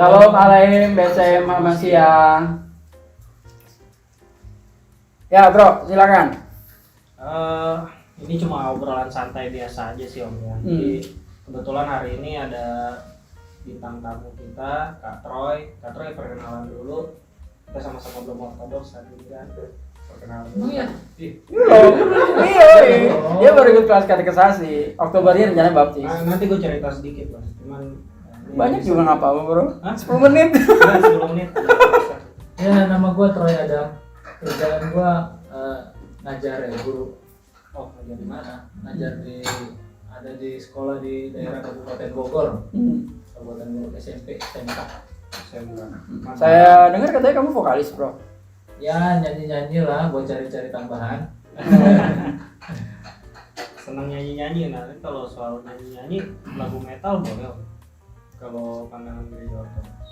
Salam Alaim, BCM, selamat siang. Ya bro, silakan. Ini cuma obrolan santai biasa aja sih Om ya. Jadi kebetulan hari ini ada bintang tamu kita, Kak Troy. Kak Troy perkenalan dulu. Kita sama-sama belum ortodoks tadi kan. Perkenalan dulu. Iya. Iya. Dia baru ikut kelas katekisasi. Oktober ini rencana baptis. Nanti gue cerita sedikit Mas. Cuman Banyak juga nggak apa-apa bro. Hah? 10 menit. 10 menit. Ya, nama gue Troy Adam. Kerjaan gue ngajar ya, guru. Oh, ngajar di mana? Ngajar ada di sekolah di daerah Kabupaten Bogor. Kabupaten Bogor, SMP, SMK. Saya dengar katanya kamu vokalis bro. Ya, nyanyi-nyanyi lah buat cari-cari tambahan. Senang nyanyi-nyanyi. Nah, kalau soal nyanyi-nyanyi lagu metal boleh Om? Kalau pandangan gereja ortodoks.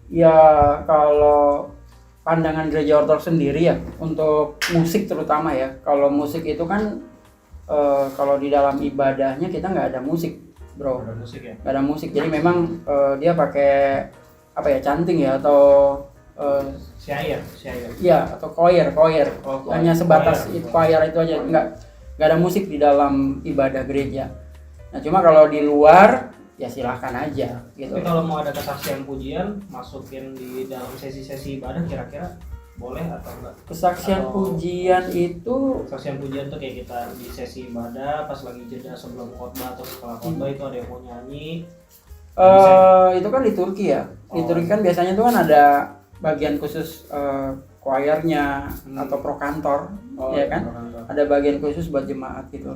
Ya kalau pandangan gereja ortodoks sendiri ya untuk musik terutama ya. Kalau musik itu kan kalau di dalam ibadahnya kita nggak ada musik bro. Ada musik ya? Nggak ada musik. Jadi memang dia pakai apa ya, canting ya atau Syair. iya atau choir. Oh, choir. Hanya sebatas Choir. itu choir itu aja. Nggak ada musik di dalam ibadah gereja. Nah cuma kalau di luar ya silahkan aja gitu. Tapi kalau mau ada kesaksian pujian masukin di dalam sesi-sesi ibadah kira-kira boleh atau enggak? Kesaksian Atau- pujian itu Kesaksian pujian tuh kayak kita di sesi ibadah pas lagi jeda sebelum khotbah atau setelah khotbah itu ada yang mau nyanyi. itu kan liturgi ya. Liturgi kan biasanya tuh kan ada bagian khusus choirnya atau prokantor, ya kan? Ada bagian khusus buat jemaat gitu.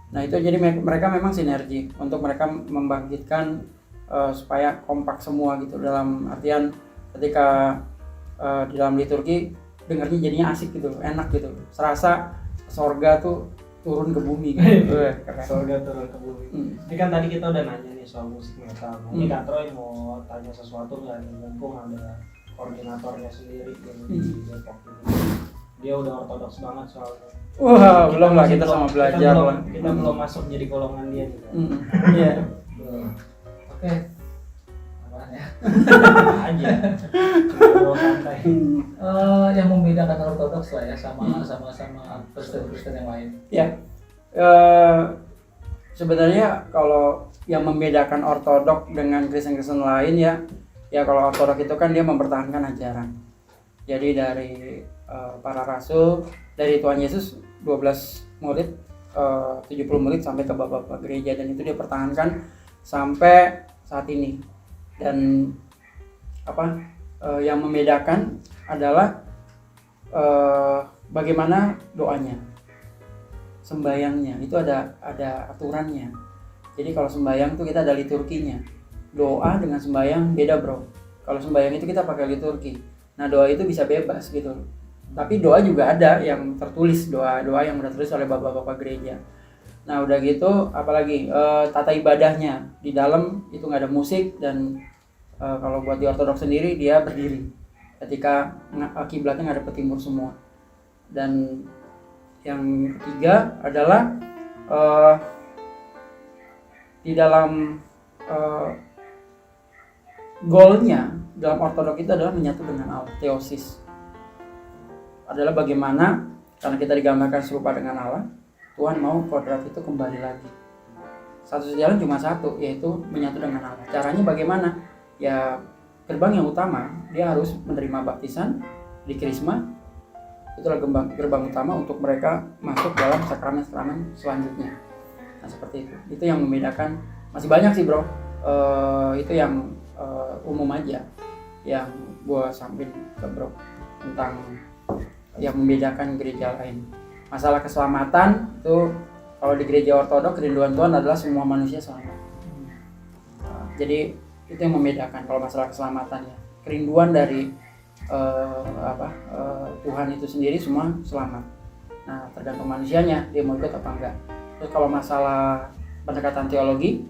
Nah itu jadi mereka memang sinergi untuk mereka membangkitkan supaya kompak semua gitu, dalam artian ketika di dalam liturgi dengarnya jadinya asik gitu, enak gitu, serasa sorga tuh turun ke bumi gitu. Keren. Surga turun ke bumi. Ini kan tadi kita udah nanya nih soal musik metal. Nah, ini Kak Troy mau tanya sesuatu nggak nih? Mumpung ada koordinatornya sendiri yang di Depok ini. Dia udah ortodoks banget soalnya. Wah belum lah, masih kita sama belajar kita belum, lah. kita belum masuk jadi golongan dia nih. Kan? Iya. Oke. Apaan ya? Aja. Cuma santai. Yang membedakan ortodoks lah ya sama Kristen-Kristen yang lain. Ya, sebenarnya kalau yang membedakan ortodok dengan Kristen-Kristen lain ya kalau ortodok itu kan dia mempertahankan ajaran. Jadi dari para rasul, dari Tuhan Yesus 12 murid, 70 murid sampai ke bapak-bapak gereja, dan itu dia pertahankan sampai saat ini. Dan yang membedakan adalah bagaimana doanya, sembayangnya itu ada aturannya. Jadi kalau sembayang tuh kita ada liturginya. Doa dengan sembayang beda bro. Kalau sembayang itu kita pakai liturgi. Nah doa itu bisa bebas gitu. Tapi doa juga ada yang tertulis, doa yang udah tertulis oleh bapak-bapak gereja. Nah udah gitu apalagi tata ibadahnya di dalam itu nggak ada musik, dan kalau buat di ortodoks sendiri dia berdiri ketika kiblatnya ngadep ke timur semua. Dan yang ketiga adalah di dalam goalnya dalam ortodoks itu adalah menyatu dengan Allah, teosis. Adalah bagaimana karena kita digambarkan serupa dengan Allah, Tuhan mau kodrat itu kembali lagi. Satu jalan cuma satu, yaitu menyatu dengan Allah. Caranya bagaimana? Ya gerbang yang utama dia harus menerima baptisan di krisma. Itulah gerbang utama untuk mereka masuk dalam sakramen-sakramen selanjutnya. Nah seperti itu. Itu yang membedakan. Masih banyak sih bro. Itu yang umum aja yang gua sampein ke bro tentang yang membedakan gereja lain. Masalah keselamatan itu kalau di gereja ortodoks kerinduan Tuhan adalah semua manusia selamat. Jadi itu yang membedakan kalau masalah keselamatan ya. Kerinduan dari Tuhan itu sendiri semua selamat. Nah tergantung manusianya dia mau ikut apa enggak. Terus kalau masalah pendekatan teologi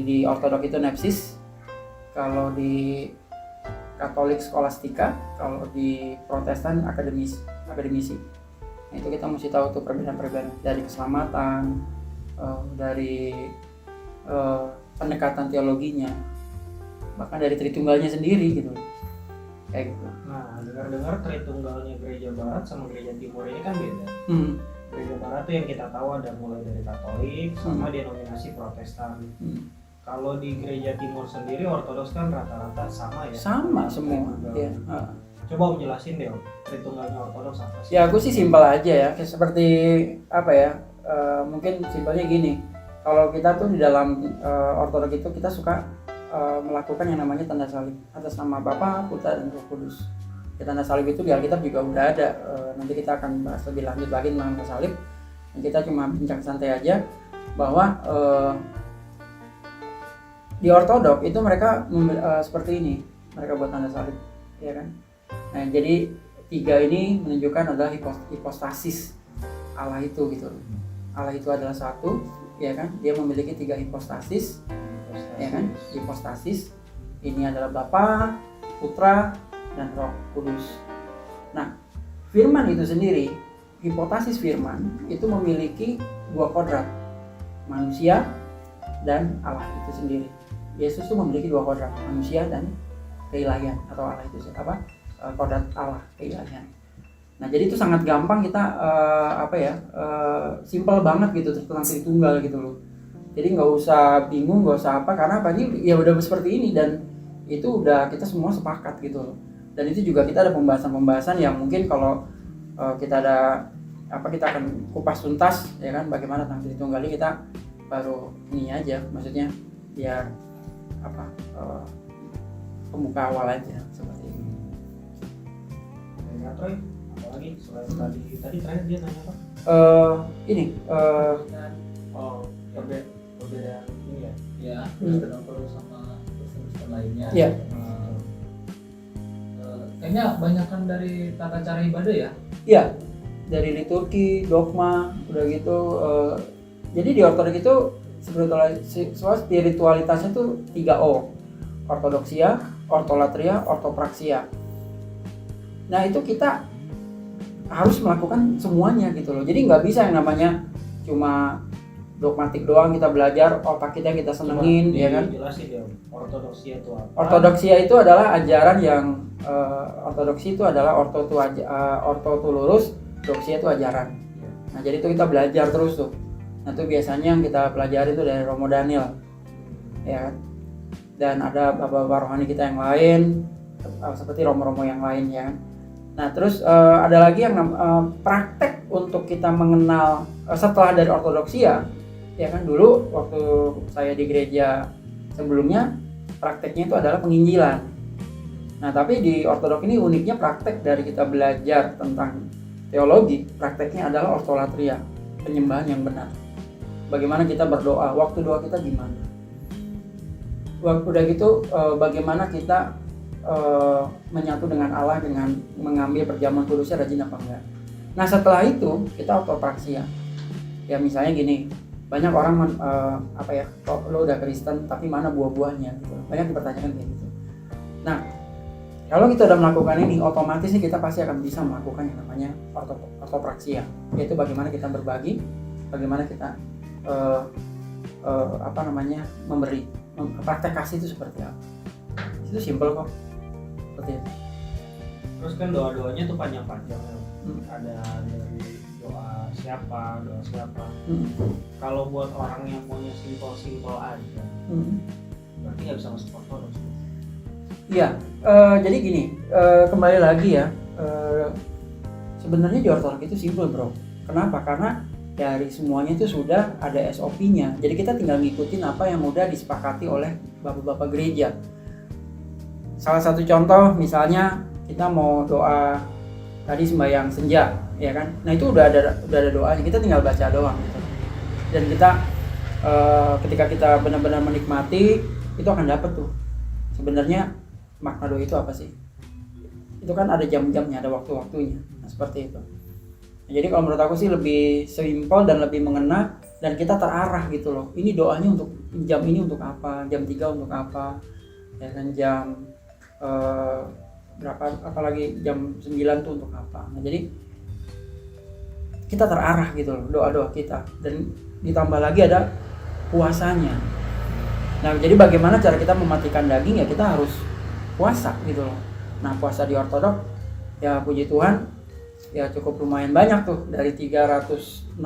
di ortodoks itu nepsis, kalau di Katolik skolastika, kalau di Protestan akademisi. Nah, itu kita mesti tahu tuh perbedaan dari keselamatan, dari pendekatan teologinya. bahkan dari Tritunggalnya sendiri gitu kayak gitu. Nah, dengar-dengar Tritunggalnya gereja barat sama gereja timur ini kan beda. Gereja barat tuh yang kita tahu ada mulai dari Katolik sama denominasi Protestan. Kalau di gereja timur sendiri Ortodoks kan rata-rata sama ya? Sama semua. Ya. Coba Om jelasin deh Om, Tritunggalnya Ortodoks apa sih? Ya aku sih simpel aja ya, seperti apa ya? Mungkin simpelnya gini. Kalau kita tuh di dalam Ortodoks itu kita suka melakukan yang namanya tanda salib atas nama Bapa, Putra dan Roh Kudus. Ya, tanda salib itu di Alkitab juga udah ada. Nanti kita akan bahas lebih lanjut lagi tentang tanda salib. Dan kita cuma bincang santai aja bahwa di Ortodoks itu mereka seperti ini, mereka buat tanda salib, ya kan? Nah, jadi 3 ini menunjukkan adalah hipostasis Allah itu gitu. Allah itu adalah satu, ya kan? Dia memiliki 3 hipostasis. Ya kan, hipostasis ini adalah Bapa, Putra, dan Roh Kudus. Nah, firman itu sendiri, hipostasis firman itu memiliki 2 kodrat, manusia dan Allah itu sendiri. Yesus itu memiliki 2 kodrat, manusia dan keilahian atau Allah itu apa? Kodrat Allah, keilahian. Nah, jadi itu sangat gampang kita simpel banget gitu tentang Tritunggal gitu loh. Jadi nggak usah bingung, nggak usah apa, karena apa ini ya udah seperti ini dan itu udah kita semua sepakat gitu loh. Dan itu juga kita ada pembahasan-pembahasan yang mungkin kalau kita ada kita akan kupas tuntas ya kan bagaimana tentang Tritunggal ini kita baru ini aja, maksudnya biar pembuka awal aja seperti ini. Ya, Troy, apa lagi selain tadi terakhir dia nanya apa? Perbedaan ini ya? Ya, Kristen Ortodoks sama Kristen lainnya. Iya. Kayaknya banyakan dari tata cara ibadah ya? Iya, dari liturgi, dogma, udah gitu. Jadi di Ortodoks itu spiritualitasnya tuh 3O, ortodoksia, ortolatria, ortopraksia. Nah itu kita harus melakukan semuanya gitu loh. Jadi nggak bisa yang namanya cuma dogmatik doang kita belajar, otak kita senengin, ya kan? Jelasin ya, ortodoksia itu apa? Ortodoksia itu adalah ajaran yang ortodoksi itu adalah orto itu lurus, doksia itu ajaran. Nah jadi itu kita belajar terus tuh. Nah itu biasanya yang kita pelajari itu dari Romo Daniel, ya kan? Dan ada bapak-bapak rohani kita yang lain, seperti romo-romo yang lain ya kan? Nah terus ada lagi yang praktek untuk kita mengenal setelah dari ortodoksia. Ya kan dulu waktu saya di gereja sebelumnya prakteknya itu adalah penginjilan. Nah tapi di Ortodoks ini uniknya praktek dari kita belajar tentang teologi, prakteknya adalah ortolatria, penyembahan yang benar. Bagaimana kita berdoa, waktu doa kita gimana? Udah gitu bagaimana kita menyatu dengan Allah dengan mengambil perjamuan kudusnya rajin apa enggak. Nah setelah itu kita ortopraksia. Ya misalnya gini, banyak orang kok lo udah Kristen tapi mana buah-buahnya gitu. Banyak dipertanyakan kayak gitu. Nah kalau kita udah melakukan ini, otomatis nih kita pasti akan bisa melakukan yang namanya ortopraksia, yaitu bagaimana kita berbagi, bagaimana kita memberi, praktek kasih itu seperti apa. Itu simple kok, seperti itu. Terus kan doa-doanya tuh panjang-panjang. Ada dari doa siapa. Kalau buat orang yang maunya simple aja, berarti nggak bisa masuk Ortodoks. Iya, jadi gini, kembali lagi ya, sebenarnya di Ortodoks itu simple bro. Kenapa? Karena dari semuanya itu sudah ada SOP-nya. Jadi kita tinggal ngikutin apa yang udah disepakati oleh bapak-bapak gereja. Salah satu contoh misalnya kita mau doa tadi sembahyang senja, ya kan? Nah itu udah ada doanya, kita tinggal baca doang gitu. Dan kita ketika kita benar-benar menikmati itu akan dapat tuh sebenarnya makna doa itu apa sih? Itu kan ada jam-jamnya, ada waktu-waktunya. Nah seperti itu. Nah, jadi kalau menurut aku sih lebih simpel dan lebih mengena dan kita terarah gitu loh. Ini doanya untuk jam ini untuk apa? Jam 3 untuk apa? Ya kan jam berapa, apalagi jam 9 tuh untuk apa. Nah jadi kita terarah gitu loh doa-doa kita, dan ditambah lagi ada puasanya. Nah, jadi bagaimana cara kita mematikan daging, ya kita harus puasa gitu loh. Nah, puasa di ortodok ya puji Tuhan ya cukup lumayan banyak tuh, dari 365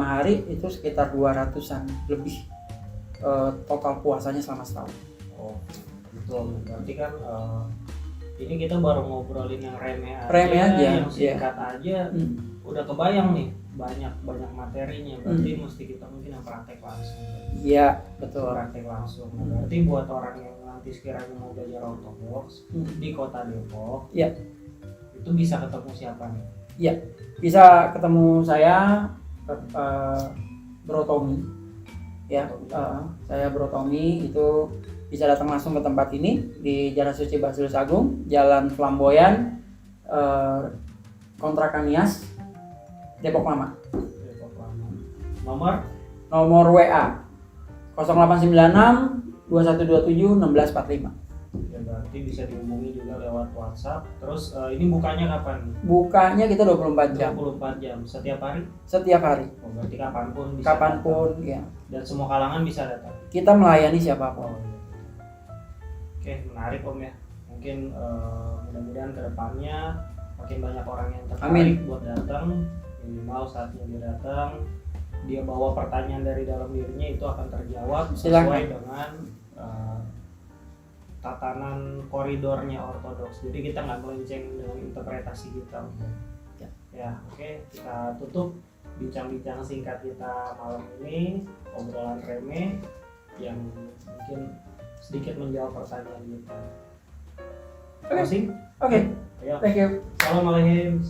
hari itu sekitar 200-an lebih total puasanya selama setahun. Oh, gitu Om. Berarti kan ini kita baru ngobrolin yang remeh aja, yang singkat aja, udah kebayang nih banyak materinya. Berarti mesti kita mungkin yang praktek langsung. Iya, betul. Praktek langsung. Nah, berarti buat orang yang nanti sekiranya mau belajar ortodoks di kota Depok, iya, itu bisa ketemu siapa nih? Iya, bisa ketemu saya, Bro Tommy. Ya, saya Bro Tommy, itu bisa datang langsung ke tempat ini di Jalan Suci Basilius Agung, Jalan Flamboyan, Kontrakan Nias, Depok Lama. Depok Lama. Nomor WA 0896 2127 1645. ya, berarti bisa dihubungi juga lewat WhatsApp. Terus ini bukanya kapan nih? Bukanya kita 24 jam. 24 jam setiap hari? Setiap hari. Oh, berarti kapanpun bisa. Kapanpun, datang. ya. Dan semua kalangan bisa datang. Kita melayani siapapun. Iya. Oke, menarik Om ya. Mungkin mudah-mudahan kedepannya makin banyak orang yang tertarik buat datang. Minimal saatnya dia datang, dia bawa pertanyaan dari dalam dirinya, itu akan terjawab sesuai dengan tatanan koridornya ortodoks. Jadi kita nggak melenceng dengan interpretasi kita. Ya, oke, kita tutup bincang-bincang singkat kita malam ini, obrolan remeh yang mungkin sedikit menjawab pertanyaan kita. Terima kasih. Oke. Ayo. Thank you. Assalamualaikum.